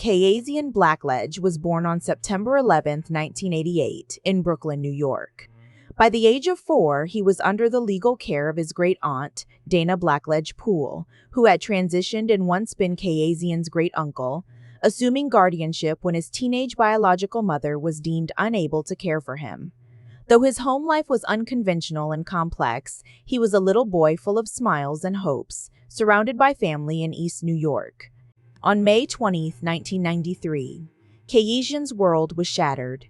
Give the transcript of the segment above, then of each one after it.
Kayesean Blackledge was born on September 11, 1988, in Brooklyn, New York. By the age of 4, he was under the legal care of his great-aunt, Dana Blackledge Poole, who had transitioned and once been Kayesean's great-uncle, assuming guardianship when his teenage biological mother was deemed unable to care for him. Though his home life was unconventional and complex, he was a little boy full of smiles and hopes, surrounded by family in East New York. On May 20, 1993, Kayesean's world was shattered.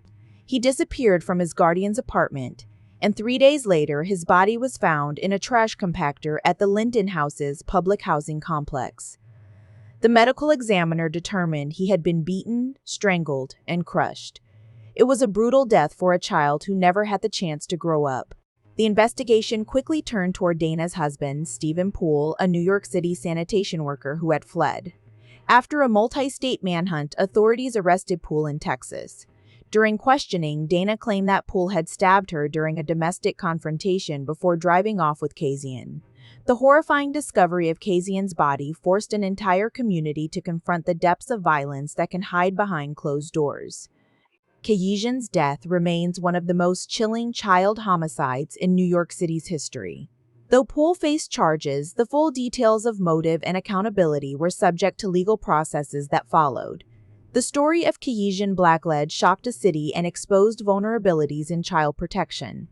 He disappeared from his guardian's apartment, and 3 days later his body was found in a trash compactor at the Linden House's public housing complex. The medical examiner determined he had been beaten, strangled, and crushed. It was a brutal death for a child who never had the chance to grow up. The investigation quickly turned toward Dana's husband, Stephen Poole, a New York City sanitation worker who had fled. After a multi-state manhunt, authorities arrested Poole in Texas. During questioning, Dana claimed that Poole had stabbed her during a domestic confrontation before driving off with Kayesean. The horrifying discovery of Kayesean's body forced an entire community to confront the depths of violence that can hide behind closed doors. Kayesean's death remains one of the most chilling child homicides in New York City's history. Though Poole faced charges, the full details of motive and accountability were subject to legal processes that followed. The story of Kayesean Blackledge shocked a city and exposed vulnerabilities in child protection.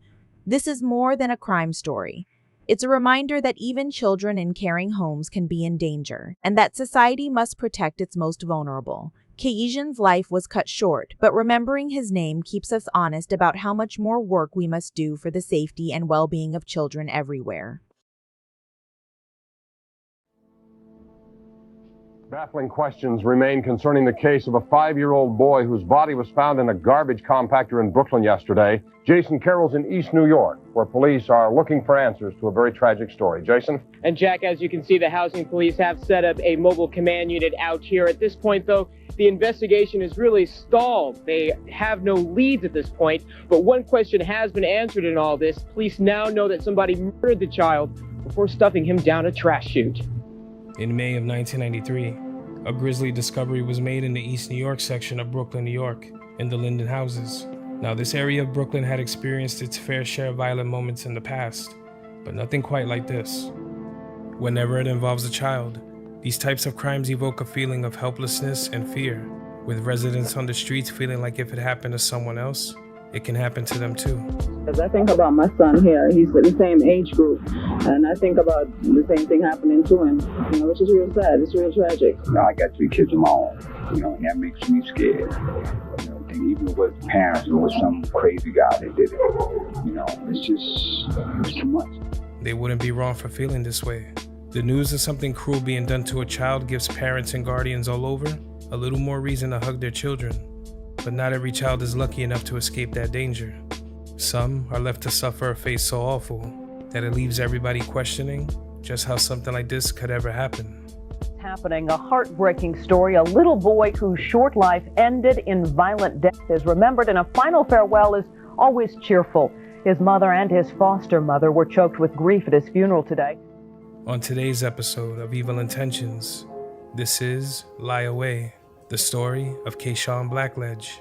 This is more than a crime story. It's a reminder that even children in caring homes can be in danger, and that society must protect its most vulnerable. Kayesean's life was cut short, but remembering his name keeps us honest about how much more work we must do for the safety and well-being of children everywhere. Baffling questions remain concerning the case of a 5-year-old boy whose body was found in a garbage compactor in Brooklyn yesterday. Jason Carroll's in East New York, where police are looking for answers to a very tragic story. Jason? And Jack, as you can see, the housing police have set up a mobile command unit out here. At this point, though, the investigation is really stalled. They have no leads at this point, but one question has been answered in all this. Police now know that somebody murdered the child before stuffing him down a trash chute. In May of 1993, a grisly discovery was made in the East New York section of Brooklyn, New York, in the Linden Houses. Now, this area of Brooklyn had experienced its fair share of violent moments in the past, but nothing quite like this. Whenever it involves a child, these types of crimes evoke a feeling of helplessness and fear, with residents on the streets feeling like if it happened to someone else, it can happen to them too. As I think about my son here, he's in the same age group, and I think about the same thing happening to him, which is real sad. It's real tragic. I got 3 kids of my own, and that makes me scared. And even with parents, it was some crazy guy that did it. It's too much. They wouldn't be wrong for feeling this way. The news of something cruel being done to a child gives parents and guardians all over a little more reason to hug their children. But not every child is lucky enough to escape that danger. Some are left to suffer a fate so awful that it leaves everybody questioning just how something like this could ever happen. Happening, a heartbreaking story. A little boy whose short life ended in violent death is remembered, and a final farewell is always cheerful. His mother and his foster mother were choked with grief at his funeral today. On today's episode of Evil Intentions, this is Lie Away, the story of Kayesean Blackledge.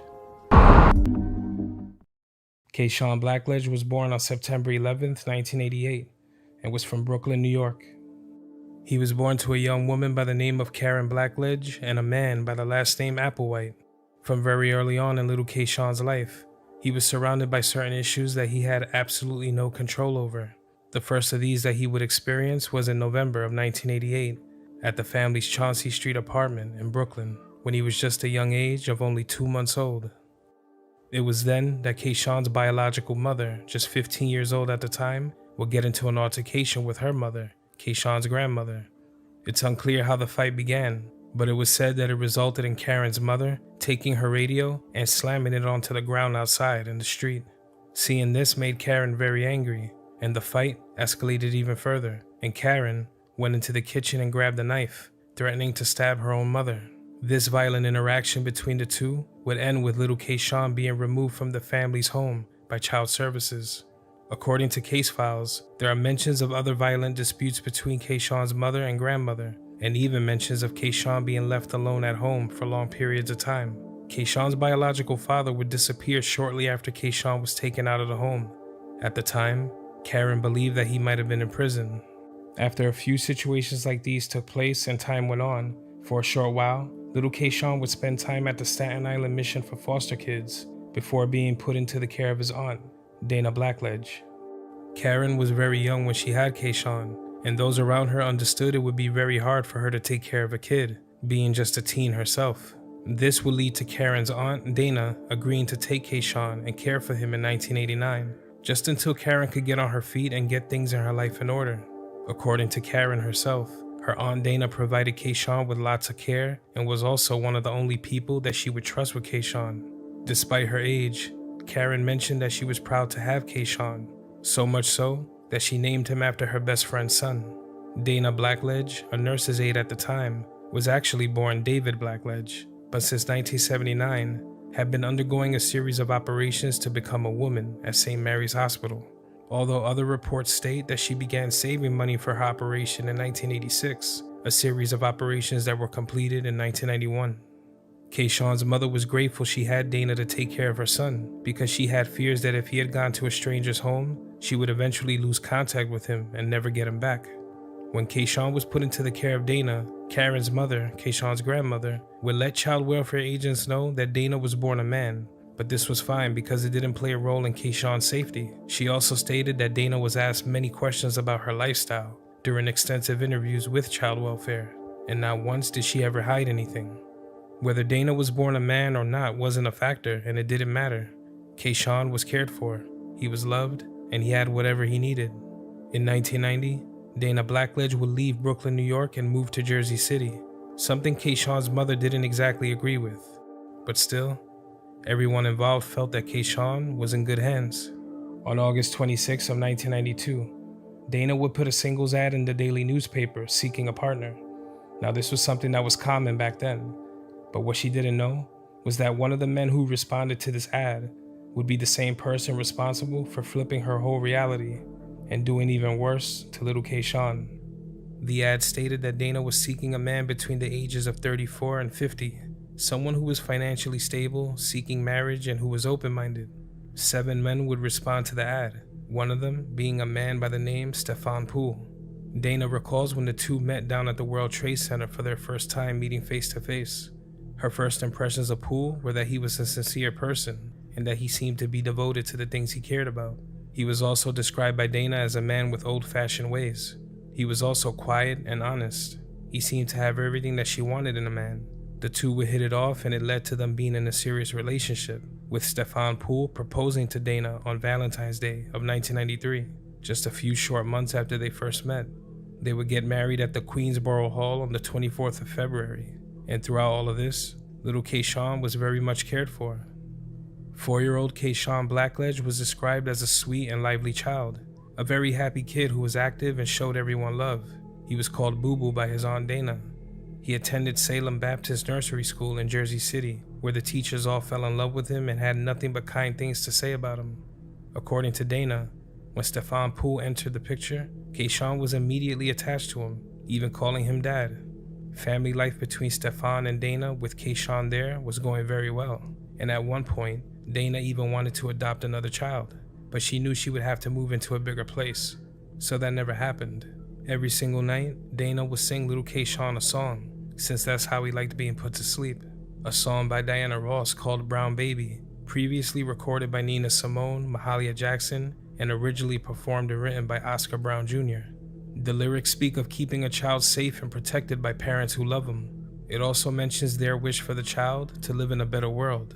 Kayesean Blackledge was born on September 11th, 1988, and was from Brooklyn, New York. He was born to a young woman by the name of Karen Blackledge and a man by the last name Applewhite. From very early on in little Kayesean's life, he was surrounded by certain issues that he had absolutely no control over. The first of these that he would experience was in November of 1988 at the family's Chauncey Street apartment in Brooklyn, when he was just a young age of only 2 months old. It was then that Kayesean's biological mother, just 15 years old at the time, would get into an altercation with her mother, Kayesean's grandmother. It's unclear how the fight began, but it was said that it resulted in Karen's mother taking her radio and slamming it onto the ground outside in the street. Seeing this made Karen very angry, and the fight escalated even further, and Karen went into the kitchen and grabbed a knife, threatening to stab her own mother. This violent interaction between the two would end with little Kayesean being removed from the family's home by child services. According to case files, there are mentions of other violent disputes between Kayesean's mother and grandmother, and even mentions of Kayesean being left alone at home for long periods of time. Kayesean's biological father would disappear shortly after Kayesean was taken out of the home. At the time, Karen believed that he might have been in prison. After a few situations like these took place and time went on, for a short while, little Kayesean would spend time at the Staten Island Mission for Foster Kids before being put into the care of his aunt, Dana Blackledge. Karen was very young when she had Kayesean, and those around her understood it would be very hard for her to take care of a kid, being just a teen herself. This would lead to Karen's aunt, Dana, agreeing to take Kayesean and care for him in 1989, just until Karen could get on her feet and get things in her life in order. According to Karen herself, her aunt Dana provided Kayesean with lots of care and was also one of the only people that she would trust with Kayesean. Despite her age, Karen mentioned that she was proud to have Kayesean, so much so that she named him after her best friend's son. Dana Blackledge, a nurse's aide at the time, was actually born David Blackledge, but since 1979 had been undergoing a series of operations to become a woman at St. Mary's Hospital. Although other reports state that she began saving money for her operation in 1986, a series of operations that were completed in 1991. Kayesean's mother was grateful she had Dana to take care of her son because she had fears that if he had gone to a stranger's home, she would eventually lose contact with him and never get him back. When Kayesean was put into the care of Dana, Karen's mother, Kayesean's grandmother, would let child welfare agents know that Dana was born a man, but this was fine because it didn't play a role in Kayesean's safety. She also stated that Dana was asked many questions about her lifestyle during extensive interviews with child welfare, and not once did she ever hide anything. Whether Dana was born a man or not wasn't a factor, and it didn't matter. Kayesean was cared for, he was loved, and he had whatever he needed. In 1990, Dana Blackledge would leave Brooklyn, New York and move to Jersey City, something Kayesean's mother didn't exactly agree with. But still, everyone involved felt that Kayesean was in good hands. On August 26 of 1992, Dana would put a singles ad in the daily newspaper seeking a partner. Now this was something that was common back then, but what she didn't know was that one of the men who responded to this ad would be the same person responsible for flipping her whole reality and doing even worse to little Kayesean. The ad stated that Dana was seeking a man between the ages of 34 and 50, someone who was financially stable, seeking marriage, and who was open-minded. 7 men would respond to the ad, one of them being a man by the name Stefan Poole. Dana recalls when the two met down at the World Trade Center for their first time meeting face-to-face. Her first impressions of Poole were that he was a sincere person and that he seemed to be devoted to the things he cared about. He was also described by Dana as a man with old-fashioned ways. He was also quiet and honest. He seemed to have everything that she wanted in a man. The two would hit it off, and it led to them being in a serious relationship, with Stefan Poole proposing to Dana on Valentine's Day of 1993, just a few short months after they first met. They would get married at the Queensboro Hall on the 24th of February, and throughout all of this, little Kayesean was very much cared for. 4-year-old Kayesean Blackledge was described as a sweet and lively child, a very happy kid who was active and showed everyone love. He was called Boo Boo by his aunt Dana. He attended Salem Baptist Nursery School in Jersey City, where the teachers all fell in love with him and had nothing but kind things to say about him. According to Dana, when Stefan Poole entered the picture, Kayesean was immediately attached to him, even calling him dad. Family life between Stefan and Dana with Kayesean there was going very well, and at one point, Dana even wanted to adopt another child, but she knew she would have to move into a bigger place, so that never happened. Every single night, Dana would sing little Kayesean a song, since that's how he liked being put to sleep. A song by Diana Ross called Brown Baby, previously recorded by Nina Simone, Mahalia Jackson, and originally performed and written by Oscar Brown Jr. The lyrics speak of keeping a child safe and protected by parents who love them. It also mentions their wish for the child to live in a better world.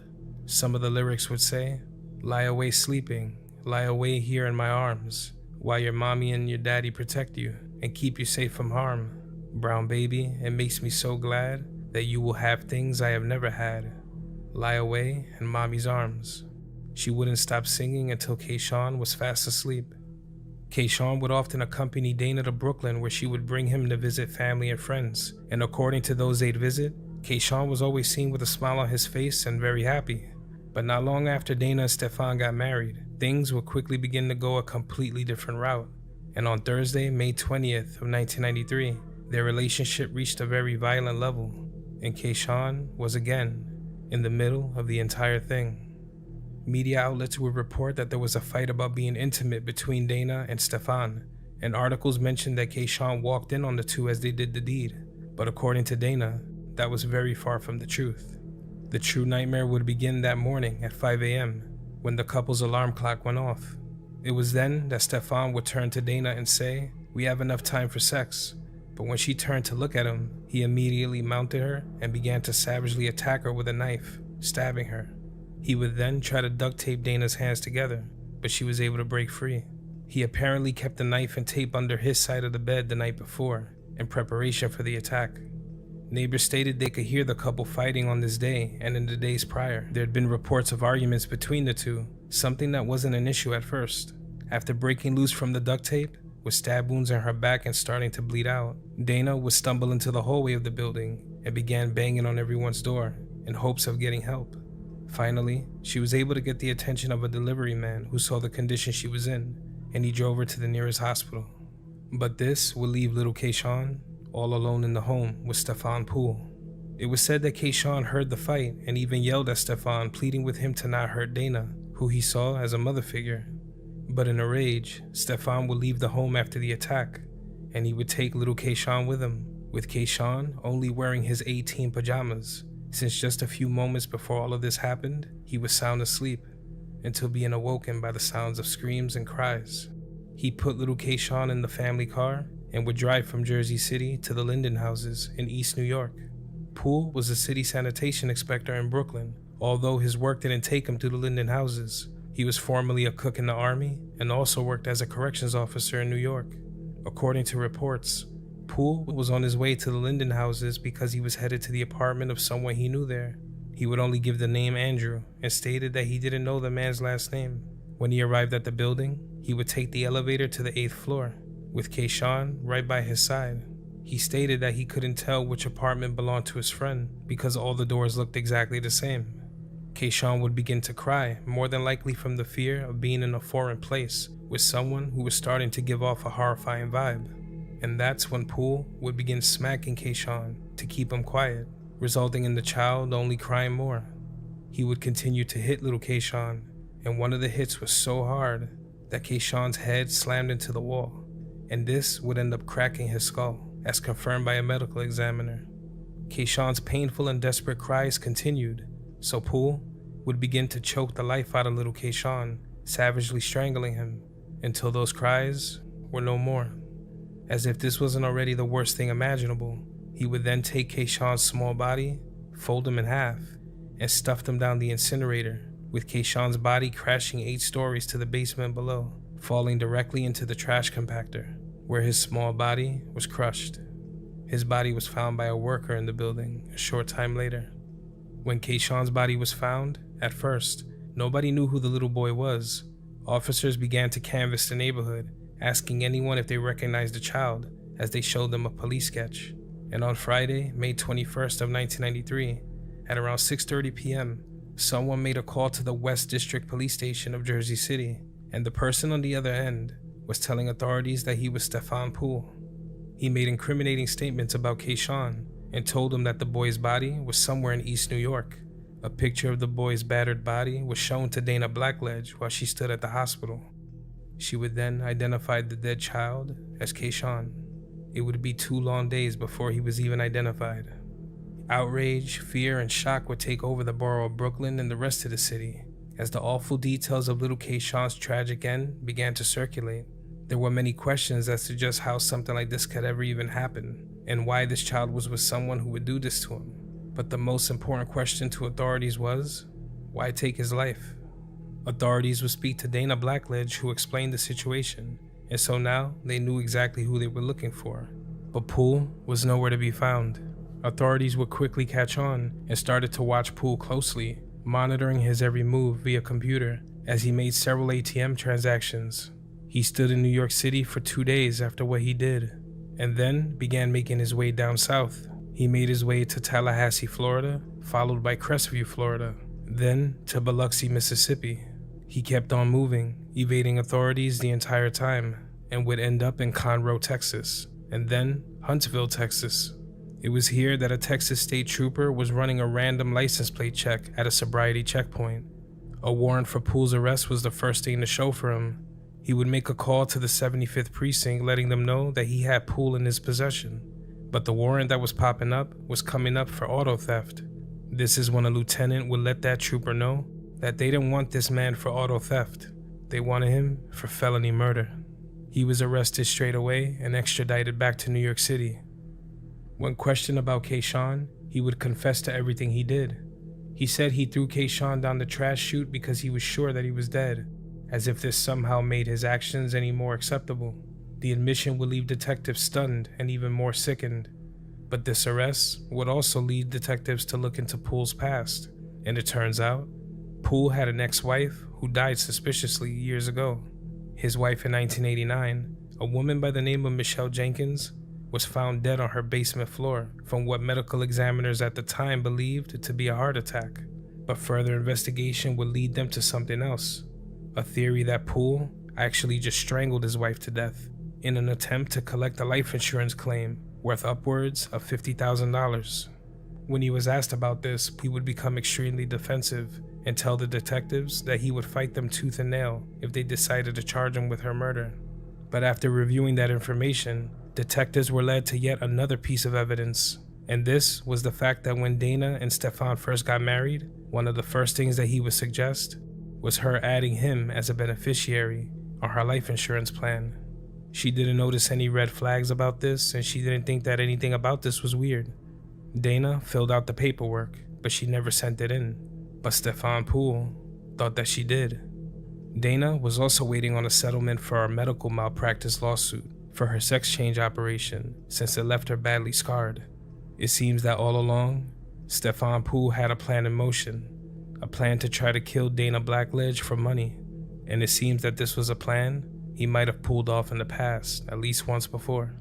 Some of the lyrics would say, "Lie away sleeping, lie away here in my arms, while your mommy and your daddy protect you and keep you safe from harm. Brown baby, it makes me so glad that you will have things I have never had. Lie away in mommy's arms." She wouldn't stop singing until Kayesean was fast asleep. Kayesean would often accompany Dana to Brooklyn, where she would bring him to visit family and friends, and according to those they'd visit, Kayesean was always seen with a smile on his face and very happy. But not long after Dana and Stefan got married, things would quickly begin to go a completely different route. And on Thursday, May 20th of 1993, Their relationship reached a very violent level, and Kayesean was again in the middle of the entire thing. Media outlets would report that there was a fight about being intimate between Dana and Stefan, and articles mentioned that Kayesean walked in on the two as they did the deed. But according to Dana, that was very far from the truth. The true nightmare would begin that morning at 5 a.m. when the couple's alarm clock went off. It was then that Stefan would turn to Dana and say, "We have enough time for sex." But when she turned to look at him, he immediately mounted her and began to savagely attack her with a knife, stabbing her. He would then try to duct tape Dana's hands together, but she was able to break free. He apparently kept the knife and tape under his side of the bed the night before, in preparation for the attack. Neighbors stated they could hear the couple fighting on this day and in the days prior. There had been reports of arguments between the two, something that wasn't an issue at first. After breaking loose from the duct tape, with stab wounds in her back and starting to bleed out, Dana would stumble into the hallway of the building and began banging on everyone's door in hopes of getting help. Finally, she was able to get the attention of a delivery man who saw the condition she was in, and he drove her to the nearest hospital. But this would leave little Kayesean all alone in the home with Stefan Poole. It was said that Kayesean heard the fight and even yelled at Stefan, pleading with him to not hurt Dana, who he saw as a mother figure. But in a rage, Stefan would leave the home after the attack, and he would take little Kayesean with him, with Kayesean only wearing his 18 pajamas, since just a few moments before all of this happened, he was sound asleep, until being awoken by the sounds of screams and cries. He put little Kayesean in the family car and would drive from Jersey City to the Linden houses in East New York. Poole was a city sanitation inspector in Brooklyn. Although his work didn't take him to the Linden houses, he was formerly a cook in the Army and also worked as a corrections officer in New York. According to reports, Poole was on his way to the Linden houses because he was headed to the apartment of someone he knew there. He would only give the name Andrew and stated that he didn't know the man's last name. When he arrived at the building, he would take the elevator to the 8th floor, with Kayesean right by his side. He stated that he couldn't tell which apartment belonged to his friend because all the doors looked exactly the same. Kayesean would begin to cry, more than likely from the fear of being in a foreign place with someone who was starting to give off a horrifying vibe. And that's when Poole would begin smacking Kayesean to keep him quiet, resulting in the child only crying more. He would continue to hit little Kayesean, and one of the hits was so hard that Kayesean's head slammed into the wall, and this would end up cracking his skull, as confirmed by a medical examiner. Kayesean's painful and desperate cries continued, so Poole would begin to choke the life out of little Kayesean, savagely strangling him, until those cries were no more. As if this wasn't already the worst thing imaginable, he would then take Kayesean's small body, fold him in half, and stuff him down the incinerator, with Kayesean's body crashing 8 stories to the basement below, falling directly into the trash compactor, where his small body was crushed. His body was found by a worker in the building a short time later. When Kayesean's body was found, at first, nobody knew who the little boy was. Officers began to canvass the neighborhood, asking anyone if they recognized the child, as they showed them a police sketch. And on Friday, May 21st of 1993, at around 6:30 p.m., someone made a call to the West District Police Station of Jersey City, and the person on the other end was telling authorities that he was Stefan Poole. He made incriminating statements about Kayesean and told them that the boy's body was somewhere in East New York. A picture of the boy's battered body was shown to Dana Blackledge while she stood at the hospital. She would then identify the dead child as Kayesean. It would be 2 long days before he was even identified. Outrage, fear, and shock would take over the borough of Brooklyn and the rest of the city, as the awful details of little Kayesean's tragic end began to circulate. There were many questions as to just how something like this could ever even happen, and why this child was with someone who would do this to him. But the most important question to authorities was, why take his life? Authorities would speak to Dana Blackledge, who explained the situation, and so now they knew exactly who they were looking for. But Poole was nowhere to be found. Authorities would quickly catch on and started to watch Poole closely, monitoring his every move via computer as he made several ATM transactions. He stood in New York City for 2 days after what he did, and then began making his way down south. He made his way to Tallahassee, Florida, followed by Crestview, Florida, then to Biloxi, Mississippi. He kept on moving, evading authorities the entire time, and would end up in Conroe, Texas, and then Huntsville, Texas. It was here that a Texas state trooper was running a random license plate check at a sobriety checkpoint. A warrant for Poole's arrest was the first thing to show for him. He would make a call to the 75th precinct letting them know that he had Poole in his possession, but the warrant that was popping up was coming up for auto theft. This is when a lieutenant would let that trooper know that they didn't want this man for auto theft. They wanted him for felony murder. He was arrested straight away and extradited back to New York City. When questioned about Kayesean, he would confess to everything he did. He said he threw Kayesean down the trash chute because he was sure that he was dead, as if this somehow made his actions any more acceptable. The admission would leave detectives stunned and even more sickened. But this arrest would also lead detectives to look into Poole's past, and it turns out, Poole had an ex-wife who died suspiciously years ago. His wife in 1989, a woman by the name of Michelle Jenkins, was found dead on her basement floor from what medical examiners at the time believed to be a heart attack. But further investigation would lead them to something else, a theory that Poole actually just strangled his wife to death in an attempt to collect a life insurance claim worth upwards of $50,000. When he was asked about this, he would become extremely defensive and tell the detectives that he would fight them tooth and nail if they decided to charge him with her murder. But after reviewing that information, detectives were led to yet another piece of evidence, and this was the fact that when Dana and Stefan first got married, one of the first things that he would suggest was her adding him as a beneficiary on her life insurance plan. She didn't notice any red flags about this, and she didn't think that anything about this was weird. Dana filled out the paperwork, but she never sent it in. But Stefan Poole thought that she did. Dana was also waiting on a settlement for a medical malpractice lawsuit for her sex change operation since it left her badly scarred. It seems that all along, Stefan Poole had a plan in motion, a plan to try to kill Dana Blackledge for money, and it seems that this was a plan he might have pulled off in the past at least once before.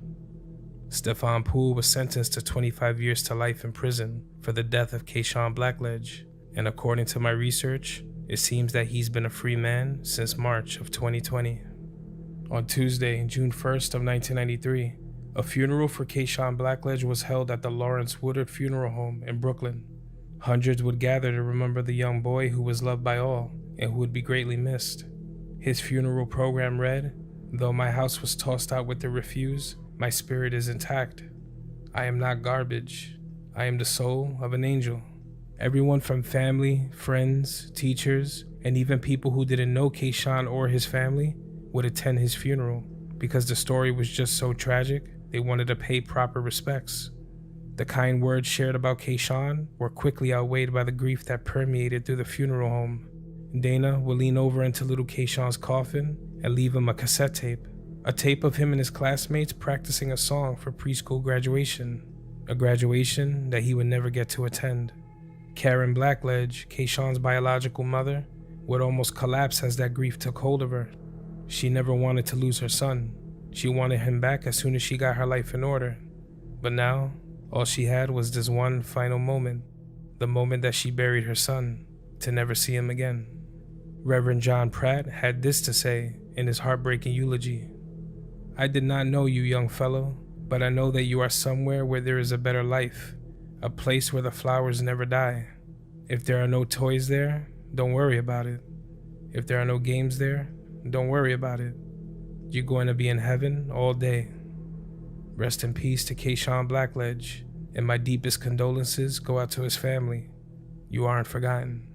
Stefan Poole was sentenced to 25 years to life in prison for the death of Kayesean Blackledge, and according to my research, it seems that he's been a free man since March of 2020. On Tuesday, June 1st of 1993, a funeral for Kayesean Blackledge was held at the Lawrence Woodard Funeral Home in Brooklyn. Hundreds would gather to remember the young boy who was loved by all and who would be greatly missed. His funeral program read, "Though my house was tossed out with the refuse, my spirit is intact. I am not garbage. I am the soul of an angel." Everyone from family, friends, teachers, and even people who didn't know Kayesean or his family would attend his funeral because the story was just so tragic, they wanted to pay proper respects. The kind words shared about Kayesean were quickly outweighed by the grief that permeated through the funeral home. Dana would lean over into little Kayesean's coffin and leave him a cassette tape, a tape of him and his classmates practicing a song for preschool graduation, a graduation that he would never get to attend. Karen Blackledge, Kayesean's biological mother, would almost collapse as that grief took hold of her. She never wanted to lose her son. She wanted him back as soon as she got her life in order. But now, all she had was this one final moment, the moment that she buried her son, to never see him again. Reverend John Pratt had this to say in his heartbreaking eulogy: "I did not know you, young fellow, but I know that you are somewhere where there is a better life, a place where the flowers never die. If there are no toys there, don't worry about it. If there are no games there, don't worry about it. You're going to be in heaven all day." Rest in peace to Kayesean Blackledge, and my deepest condolences go out to his family. You aren't forgotten.